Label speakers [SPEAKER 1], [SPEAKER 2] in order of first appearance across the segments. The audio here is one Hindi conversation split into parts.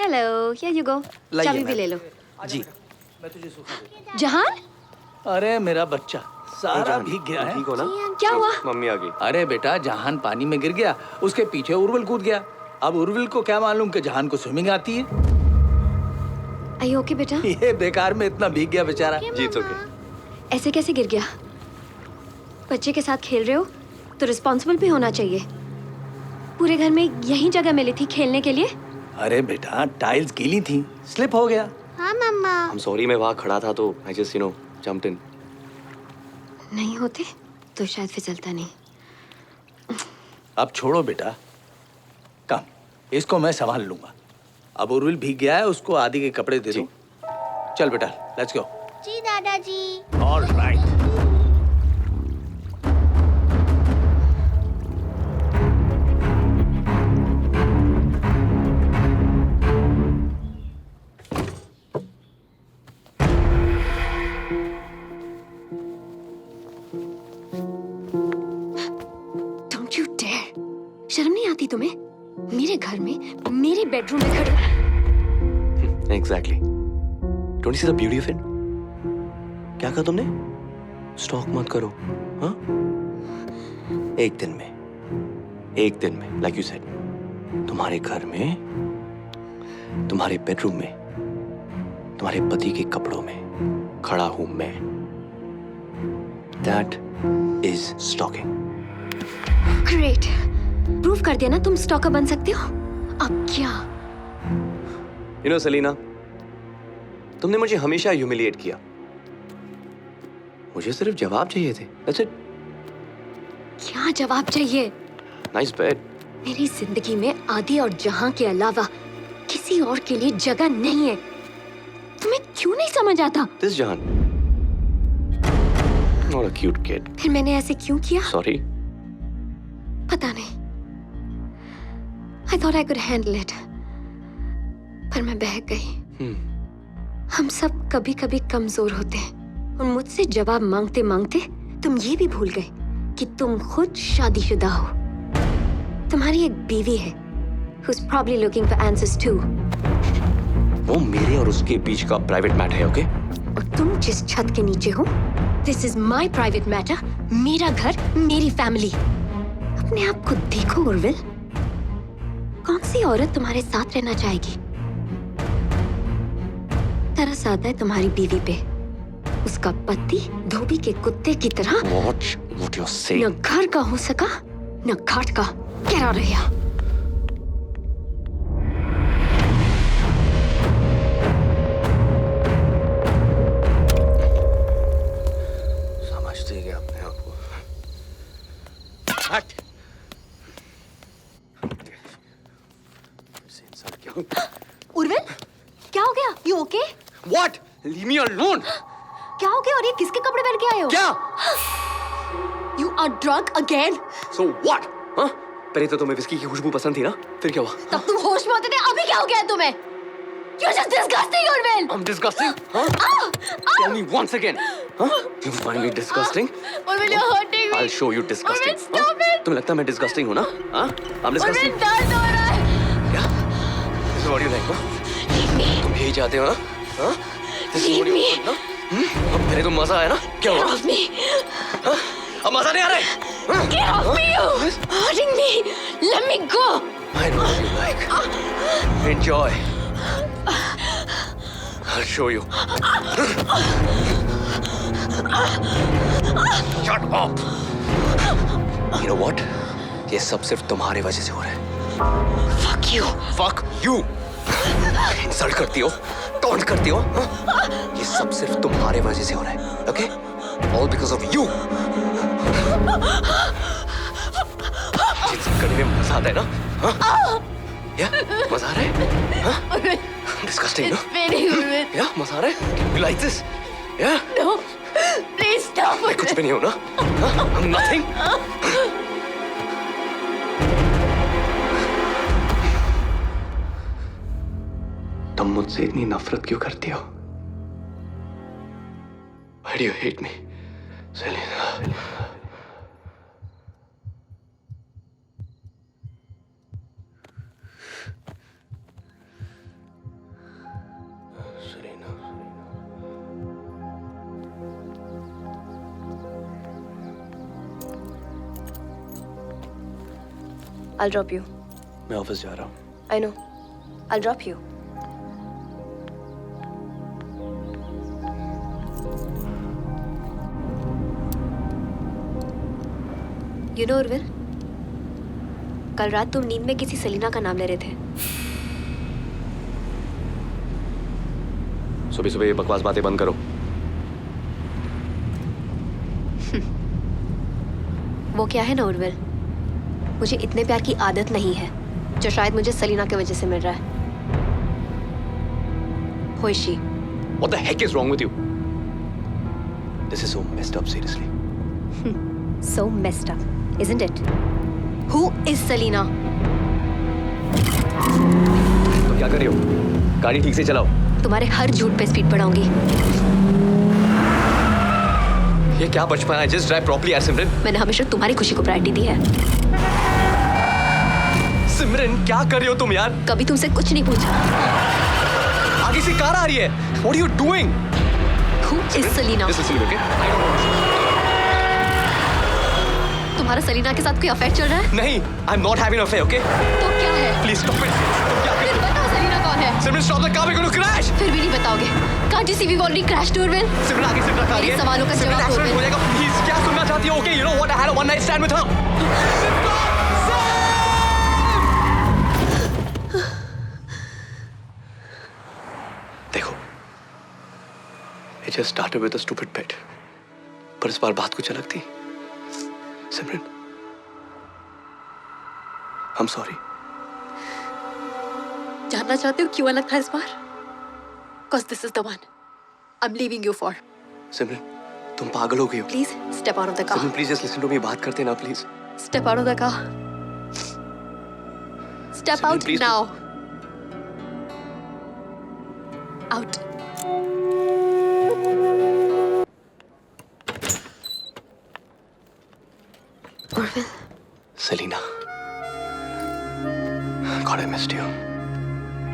[SPEAKER 1] Hello, here you go. चाबी भी ले लो।
[SPEAKER 2] जी।
[SPEAKER 1] जहान,
[SPEAKER 2] अरे मेरा बच्चा सारा भीग गया है।
[SPEAKER 3] ठीक हो ना?
[SPEAKER 1] क्या हुआ?
[SPEAKER 3] मम्मी आ गई।
[SPEAKER 2] अरे बेटा, जहान पानी में गिर गया, उसके पीछे उर्विल कूद गया। अब उर्विल को क्या मालूम कि जहान को स्विमिंग आती है।
[SPEAKER 1] Are you okay, बेटा?
[SPEAKER 2] ये बेकार में इतना भीग गया बेचारा।
[SPEAKER 3] जी तो ओके।
[SPEAKER 1] ऐसे कैसे गिर गया? बच्चे के साथ खेल रहे हो तो रिस्पॉन्सिबल भी होना चाहिए। पूरे घर में यही जगह मिली थी खेलने के लिए।
[SPEAKER 2] अरे बेटा, टाइल्स गीली थी, स्लिप हो गया।
[SPEAKER 1] हाँ मम्मा।
[SPEAKER 3] I'm sorry, मैं वहाँ खड़ा था तो I just jumped in.
[SPEAKER 1] नहीं होते तो शायद फिसलता नहीं।
[SPEAKER 2] अब छोड़ो बेटा, कम, इसको मैं संभाल लूंगा। अब उर्विल भीग गया है, उसको आदि के कपड़े दे दो। चल बेटा, लेट्स गो।
[SPEAKER 4] जी दादाजी।
[SPEAKER 2] All right.
[SPEAKER 1] Don't you dare! शर्म नहीं आती तुम्हें? मेरे घर में, मेरे बेडरूम में खड़े।
[SPEAKER 3] Exactly. Don't you see the beauty of it? क्या कहा तुमने? स्टॉक मत करो, हाँ? एक दिन में, like you said, तुम्हारे घर में, तुम्हारे बेडरूम में, तुम्हारे पति के कपड़ों में खड़ा हूं मैं। That is stalking.
[SPEAKER 1] Great. Prove कर दिया ना तुम स्टॉकर बन सकते हो। अब क्या?
[SPEAKER 3] You know, सेलिना, तुमने मुझे हमेशा ह्यूमिलिएट किया। मुझे सिर्फ जवाब चाहिए थे। That's it.
[SPEAKER 1] क्या जवाब चाहिए?
[SPEAKER 3] Nice bed.
[SPEAKER 1] मेरी जिंदगी में आदि और जहां के अलावा किसी और के लिए जगह नहीं है। तुम्हें क्यों नहीं समझ आता?
[SPEAKER 3] This Jahan. Not a cute kid.
[SPEAKER 1] फिर मैंने ऐसे क्यों किया?
[SPEAKER 3] Sorry.
[SPEAKER 1] पता नहीं। I thought I could handle it. पर मैं बहक गई। हम सब कभी-कभी कमजोर होते हैं और मुझसे जवाब मांगते मांगते तुम ये भी भूल गए कि तुम खुद शादीशुदा हो। तुम्हारी एक बीवी है who's probably looking for answers too.
[SPEAKER 3] वो मेरे और उसके बीच का प्राइवेट मैटर है, ओके?
[SPEAKER 1] और तुम जिस छत के नीचे हो, this is my private matter, मेरा घर, मेरी फैमिली। अपने आप को देखो उर्विल, कौन सी औरत तुम्हारे साथ रहना चाहेगी? तरस आता है तुम्हारी बीवी पे। उसका पति धोबी के कुत्ते की तरह
[SPEAKER 3] Watch what you're saying.
[SPEAKER 1] न घर का हो सका, न घाट का। Get out of here.
[SPEAKER 3] समझते क्या अपने आप को? हट! इसे इंसल्ट किया।
[SPEAKER 1] उर्विल, क्या हो गया? You okay?
[SPEAKER 3] What? Leave me alone.
[SPEAKER 1] क्या हो गया और ये किसके कपड़े पहन के आए हो?
[SPEAKER 3] क्या?
[SPEAKER 1] You are drunk again?
[SPEAKER 3] So what? हाँ? पहले तो तुम्हें विस्की की खुशबू पसंद थी ना? फिर क्या हुआ?
[SPEAKER 1] तब तुम होश में होते थे, अभी क्या हो गया है तुम्हें? You're just disgusting, Urvin!
[SPEAKER 3] I'm disgusting? Huh? Tell me once again. Huh? You find me disgusting?
[SPEAKER 1] Urvin, you're hurting me.
[SPEAKER 3] I'll show you disgusting.
[SPEAKER 1] Urvin, stop it!
[SPEAKER 3] तुम्हें लगता है मैं disgusting हूँ ना? हाँ? I'm disgusting?
[SPEAKER 1] Urvin, दर्द हो रहा है।
[SPEAKER 3] क्या? This is what you like, huh?
[SPEAKER 1] Leave me.
[SPEAKER 3] तुम यही चाहते हो ना? हाँ? This is
[SPEAKER 1] Leave
[SPEAKER 3] what you
[SPEAKER 1] me.
[SPEAKER 3] want, ना? अब पहले तो मजा आया ना? क्या
[SPEAKER 1] Get
[SPEAKER 3] हुआ?
[SPEAKER 1] off me.
[SPEAKER 3] हाँ? अब मजा नहीं आ रहा है? हाँ?
[SPEAKER 1] Get off me, you! Hurting me. Let me go.
[SPEAKER 3] I know what you like. Enjoy. I'll show you. Shut up. You know what? ये सब सिर्फ तुम्हारे वजह से हो रहा है।
[SPEAKER 1] Fuck you.
[SPEAKER 3] Fuck you. Insult करती हो, टॉन्ट करती हो, हाँ? ये सब सिर्फ तुम्हारे वजह से हो रहा है, okay? All because of you. जिस करने में मजा आता है ना, हाँ? या मजा आ रहा है, हाँ? Disgusting,
[SPEAKER 1] It's paining, Urvin.
[SPEAKER 3] या मजा आ रहा है? You like this? Yeah?
[SPEAKER 1] No. Please stop.
[SPEAKER 3] मैं कुछ भी नहीं हूँ ना, हाँ? I'm nothing. तुम मुझसे इतनी नफरत क्यों करती हो? Why do you hate me, Selena?
[SPEAKER 4] I'll drop you.
[SPEAKER 3] मैं ऑफिस जा रहा हूँ.
[SPEAKER 4] I know. I'll drop you. You know, Urvil, कल रात तुम नींद में किसी सेलिना का नाम ले रहे थे.
[SPEAKER 3] सुबह सुबह ये बकवास बातें बंद करो.
[SPEAKER 4] वो क्या है ना उर्विल, मुझे इतने प्यार की आदत नहीं है जो शायद मुझे सलीना की वजह से मिल रहा है. Who is she?
[SPEAKER 3] What the heck is wrong with you? This is so messed up, seriously.
[SPEAKER 4] So messed up, isn't it? Who is Selena?
[SPEAKER 3] तो क्या कर रही हो? गाड़ी ठीक से चलाओ.
[SPEAKER 4] तुम्हारे हर झूठ पे स्पीड बढ़ाऊंगी.
[SPEAKER 3] ये क्या बचपन है? Just drive properly, यार सिमरन.
[SPEAKER 4] मैंने हमेशा तुम्हारी खुशी को प्रायोरिटी दी है.
[SPEAKER 3] सिमरन क्या कर रही हो तुम यार?
[SPEAKER 4] कभी तुमसे कुछ नहीं पूछा.
[SPEAKER 3] आगे से कार आ रही है. What are you doing?
[SPEAKER 4] Who is Selena?
[SPEAKER 3] This is Selena, okay? I don't know.
[SPEAKER 4] तुम्हारा सलीना के साथ कोई अफेयर चल रहा है?
[SPEAKER 3] नहीं, I'm not having an affair, okay?
[SPEAKER 4] तो क्या है?
[SPEAKER 3] Please stop it. तुम क्या कर
[SPEAKER 4] फिर
[SPEAKER 3] रही हो?
[SPEAKER 4] बताओ सलीना कौन है?
[SPEAKER 3] सिमरन stop the car, we're going to crash.
[SPEAKER 4] फिर भी नहीं बताओगे. Can't you see we've already crashed, Urvin?
[SPEAKER 3] सिमरन आगे से ट्रक आ रही है.
[SPEAKER 4] मेरे सवालों का
[SPEAKER 3] सिमरन
[SPEAKER 4] जवाब दो,
[SPEAKER 3] accident हो
[SPEAKER 4] Urvin.
[SPEAKER 3] जाएगा. Please क्या सुनना चाहती हो? Okay, you know what? I had a one night stand with her. देखो, it just started with a stupid bit. पर इस बार बात कुछ अलग थी. सिमरन, I'm sorry.
[SPEAKER 4] जानना चाहते हो क्यों अलग था इस बार? Cause this is the one I'm leaving you for.
[SPEAKER 3] सिमरन, तुम पागल हो गई हो.
[SPEAKER 4] Please step out of the car.
[SPEAKER 3] Simran, please just listen to me. बात करते ना, please.
[SPEAKER 4] Step out of the car. Step
[SPEAKER 3] Simran,
[SPEAKER 4] out
[SPEAKER 3] please
[SPEAKER 4] now. Out.
[SPEAKER 1] Urvil,
[SPEAKER 3] Selena. God, I missed you.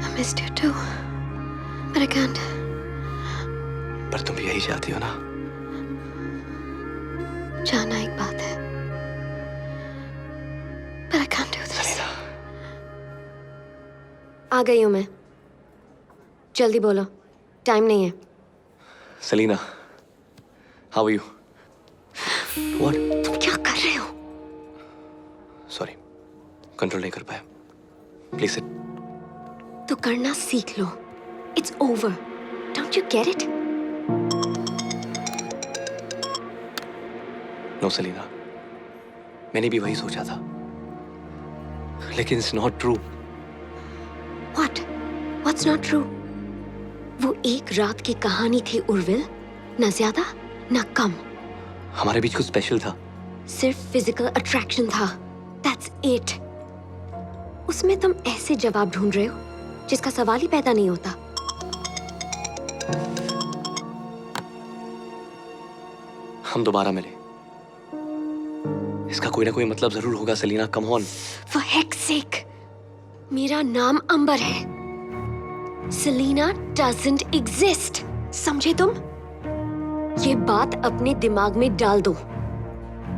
[SPEAKER 1] I missed you too. But I can't.
[SPEAKER 3] पर तुम भी यही चाहती हो ना?
[SPEAKER 1] जाना एक बात है. But I can't do this.
[SPEAKER 3] Selena.
[SPEAKER 1] आ गई हूँ मैं. जल्दी बोलो. टाइम नहीं है.
[SPEAKER 3] Selena. How are you? What?
[SPEAKER 1] तुम क्या कर रहे हो?
[SPEAKER 3] Sorry. कंट्रोल नहीं कर पाया. Please sit.
[SPEAKER 1] तो करना सीख लो. It's over. Don't you get it?
[SPEAKER 3] No, Selena. मैंने भी वही सोचा था. लेकिन it's not true.
[SPEAKER 1] What? What's not true? वो एक रात की कहानी थी उर्विल. ना ज्यादा, ना कम.
[SPEAKER 3] हमारे बीच कुछ स्पेशल था.
[SPEAKER 1] सिर्फ फिजिकल अट्रैक्शन था. That's it. उसमें तुम ऐसे जवाब ढूंढ रहे हो जिसका सवाल ही पैदा नहीं होता.
[SPEAKER 3] हम दोबारा मिले. इसका कोई ना कोई मतलब जरूर होगा. Selina, come on.
[SPEAKER 1] For heck's sake, मेरा नाम अंबर है. Selena doesn't exist. समझे तुम? ये बात अपने दिमाग में डाल दो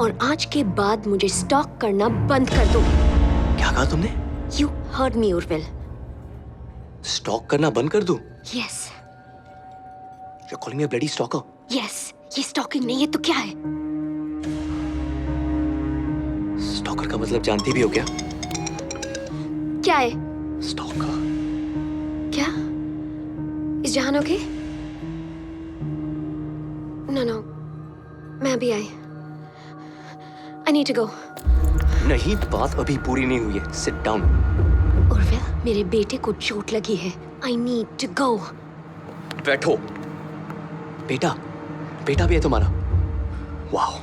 [SPEAKER 1] और आज के बाद मुझे स्टॉक करना बंद कर दो.
[SPEAKER 3] क्या कहा तुमने?
[SPEAKER 1] You heard me, Urvil.
[SPEAKER 3] Stock करना बंद कर दूं?
[SPEAKER 1] Yes,
[SPEAKER 3] You're calling me a bloody stalker?
[SPEAKER 1] yes. ये स्टॉकिंग नहीं है तो क्या है?
[SPEAKER 3] स्टॉकर का मतलब जानती भी हो क्या?
[SPEAKER 1] क्या है?
[SPEAKER 3] स्टॉकर.
[SPEAKER 1] क्या? इस जहान ओके? No. मैं अभी आई. I need to go.
[SPEAKER 3] नहीं, बात अभी पूरी नहीं हुई है. Sit down.
[SPEAKER 1] उर्विल, मेरे बेटे को चोट लगी है. I need to go.
[SPEAKER 3] बैठो. बेटा भी है तुम्हारा. Wow.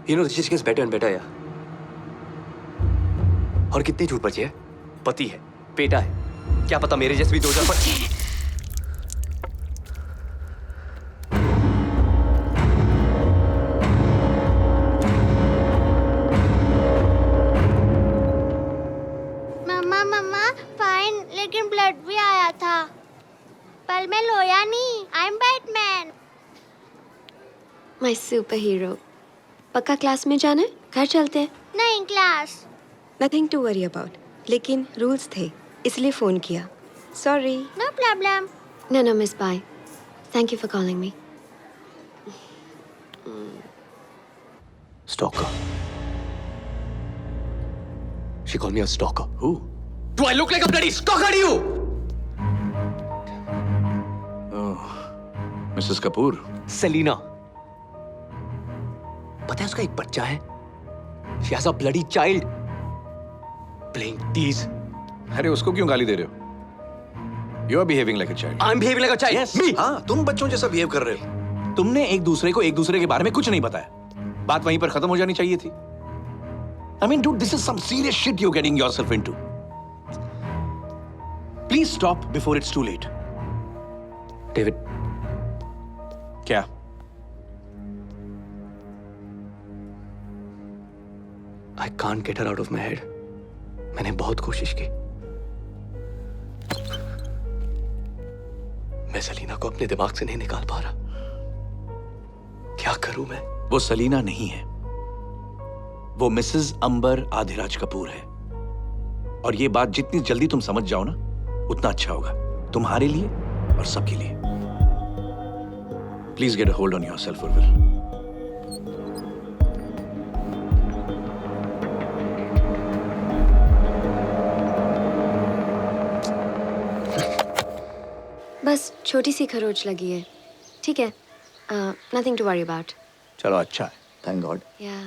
[SPEAKER 3] You know this just gets better and better, यार. और कितने झूठ बचे हैं? पति है, बेटा है. क्या पता मेरे जैसे भी 2000 पर.
[SPEAKER 5] मम्मा फाइन, लेकिन ब्लड भी आया था. पर मैं लोया नहीं. I am Batman.
[SPEAKER 1] My superhero. पक्का क्लास में जाना है? घर चलते हैं.
[SPEAKER 5] नहीं, class.
[SPEAKER 6] Nothing to worry about, लेकिन रूल्स थे इसलिए फ़ोन किया. Sorry.
[SPEAKER 5] No problem.
[SPEAKER 1] No, Miss Bai. Thank you for calling me.
[SPEAKER 3] Stalker. She called me a stalker.
[SPEAKER 2] Who?
[SPEAKER 3] Do I look like a bloody stalker to you?
[SPEAKER 2] Mrs Kapoor.
[SPEAKER 3] Selena. पता है उसका एक बच्चा है? She has a bloody child. Playing tease.
[SPEAKER 7] अरे उसको क्यों गाली दे रहे हो? You are behaving like a child.
[SPEAKER 3] I'm behaving like a child.
[SPEAKER 7] Yes.
[SPEAKER 3] Me.
[SPEAKER 7] हाँ, तुम बच्चों जैसा बिहेव कर रहे हो. तुमने एक दूसरे को एक दूसरे के बारे में कुछ नहीं बताया. बात वहीं पर खत्म हो जानी चाहिए थी. I mean, dude, this is some serious shit you're getting yourself into. Please stop before it's too late.
[SPEAKER 3] David.
[SPEAKER 7] क्या?
[SPEAKER 3] I can't get her out of my head. मैंने बहुत कोशिश की. मैं सलीना को अपने दिमाग से नहीं निकाल पा रहा. क्या करूं मैं?
[SPEAKER 7] वो सलीना नहीं है. वो मिसेस अंबर आदिराज कपूर है. और ये बात जितनी जल्दी तुम समझ जाओ ना, उतना अच्छा होगा. तुम्हारे लिए और सबके लिए. Please get a hold on yourself, Urvil.
[SPEAKER 1] बस छोटी सी खरोच लगी है. ठीक है. Nothing to worry about.
[SPEAKER 2] चलो अच्छा है.
[SPEAKER 7] Thank God.
[SPEAKER 1] Yeah.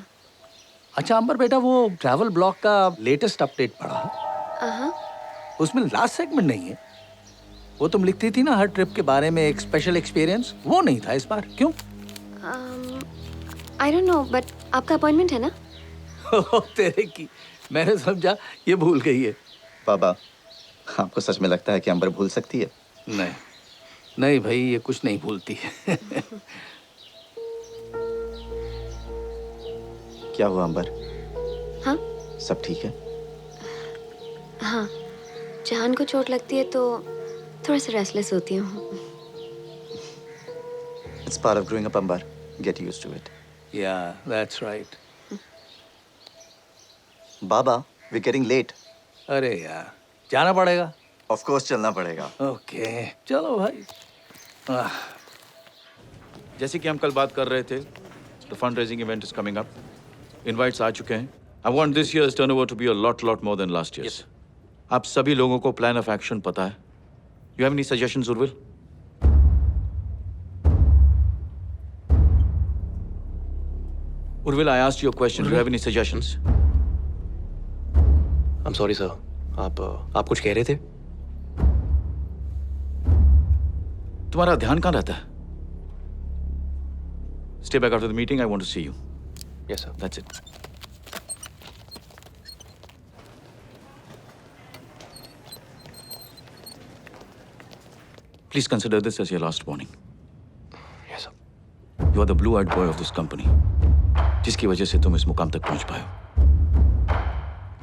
[SPEAKER 2] अच्छा अंबर बेटा, वो ट्रैवल ब्लॉग का लेटेस्ट अपडेट पढ़ा?
[SPEAKER 1] Uh-huh.
[SPEAKER 2] उसमें लास्ट सेगमेंट नहीं है. वो तुम लिखती थी ना हर ट्रिप के बारे में एक स्पेशल एक्सपीरियंस, वो नहीं था इस बार. क्यों?
[SPEAKER 1] I don't know, but आपका अपॉइंटमेंट है ना?
[SPEAKER 2] तेरे की, मैंने समझा ये भूल गई है.
[SPEAKER 8] बाबा, आपको सच में लगता है कि अंबर भूल सकती है?
[SPEAKER 2] नहीं नहीं भाई, ये कुछ नहीं भूलती है.
[SPEAKER 8] क्या हुआ अंबर?
[SPEAKER 1] हाँ?
[SPEAKER 8] सब ठीक है?
[SPEAKER 1] हाँ, जहान को चोट लगती है तो थोड़ा सा रेस्टलेस होती हूँ.
[SPEAKER 8] It's part of growing up, Ambar. Get used to it.
[SPEAKER 2] Yeah, that's right.
[SPEAKER 8] Baba, we're getting late.
[SPEAKER 2] अरे यार, जाना पड़ेगा.
[SPEAKER 8] Of course चलना पड़ेगा.
[SPEAKER 2] ओके, चलो भाई.
[SPEAKER 9] जैसे कि हम कल बात कर रहे थे, the fundraising event is coming up. Invites आ चुके हैं. I want this year's turnover to be a lot more than last year's. आप सभी लोगों को plan of action पता है. You have any suggestions, Urvil? Urvil, I asked you a question. Do you have any suggestions?
[SPEAKER 3] I'm sorry, sir. आप कुछ कह रहे थे?
[SPEAKER 9] तुम्हारा ध्यान कहाँ रहता है? Stay back after the meeting. I want to see you.
[SPEAKER 3] Yes, sir.
[SPEAKER 9] That's it. Please consider this as your last warning.
[SPEAKER 3] Yes, sir.
[SPEAKER 9] You are the blue-eyed boy of this company, जिसकी वजह से तुम इस मुकाम तक पहुंच पाए हो.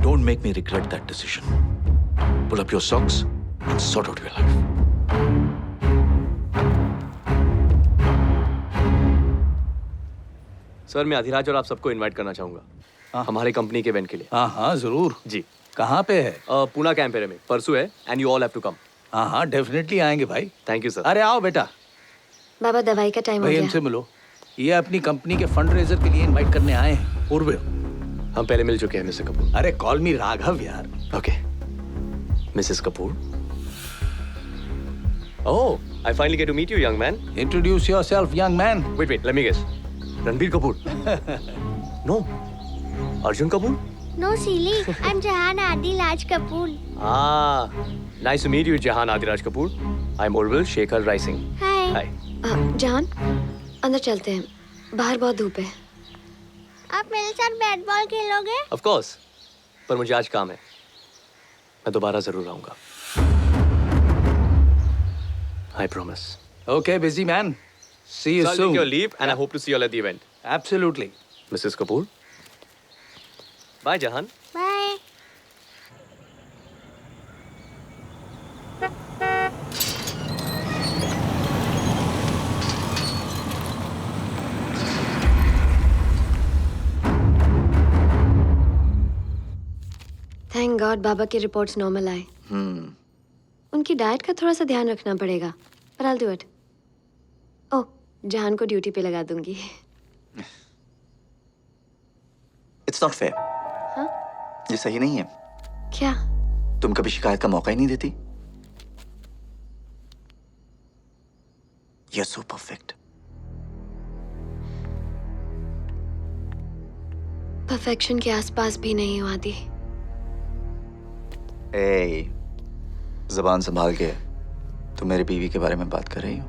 [SPEAKER 9] Don't make me regret that decision. Pull up your socks and sort out your life.
[SPEAKER 3] Sir, मैं अधिराज और आप सबको इनवाइट करना चाहूंगा हमारे कंपनी के इवेंट के लिए.
[SPEAKER 2] हाँ हाँ जरूर.
[SPEAKER 3] जी.
[SPEAKER 2] कहाँ पे है?
[SPEAKER 3] पूना कैंपेरे में परसों है and you all have to come.
[SPEAKER 2] हाँ हाँ डेफिनेटली आएंगे भाई.
[SPEAKER 3] Thank you sir.
[SPEAKER 2] अरे आओ बेटा.
[SPEAKER 1] बाबा, दवाई का टाइम हो
[SPEAKER 2] भाई
[SPEAKER 1] गया.
[SPEAKER 2] इनसे मिलो. ये अपनी कंपनी के फंड रेजर के लिए इनवाइट करने आए हैं. उर्विल.
[SPEAKER 3] हम पहले मिल चुके हैं मिस्टर कपूर.
[SPEAKER 2] अरे कॉल मी राघव यार.
[SPEAKER 3] Okay. Mrs Kapoor. Oh, I finally get to meet you young man.
[SPEAKER 2] Introduce yourself young man.
[SPEAKER 3] Wait, let me guess. Ranbir Kapoor. No. Arjun Kapoor.
[SPEAKER 5] No, silly. I'm Jahan Adilaj Kapoor.
[SPEAKER 3] Nice to meet you, Jahan Adiraj Kapoor. I'm Urvil Shekhar Rising.
[SPEAKER 5] Hi.
[SPEAKER 3] Hi.
[SPEAKER 1] जहान, अंदर चलते हैं. बाहर बहुत धूप है.
[SPEAKER 5] आप मेरे साथ बैट बॉल खेलोगे?
[SPEAKER 3] Of course. पर मुझे आज काम है. मैं दोबारा जरूर आऊंगा. I promise.
[SPEAKER 2] Okay, busy man. See you
[SPEAKER 3] So I'll
[SPEAKER 2] soon.
[SPEAKER 3] take your leave and I hope to see you all at the event.
[SPEAKER 2] Absolutely.
[SPEAKER 3] Mrs. Kapoor. Bye, Jahan.
[SPEAKER 5] Bye.
[SPEAKER 1] Thank God बाबा की रिपोर्ट्स नॉर्मल आए। उनकी डाइट का थोड़ा सा ध्यान रखना पड़ेगा, पर I'll do it। ओह, जहान को ड्यूटी पे लगा दूंगी।
[SPEAKER 8] It's not fair.
[SPEAKER 1] हाँ?
[SPEAKER 8] ये सही नहीं है।
[SPEAKER 1] क्या?
[SPEAKER 8] तुम कभी शिकायत का मौका ही नहीं देती। You're so perfect।
[SPEAKER 1] परफेक्शन के आसपास भी नहीं हूँ आदि।
[SPEAKER 8] ए, ज़बान संभाल के। तुम मेरी बीवी के बारे में बात कर रही हो।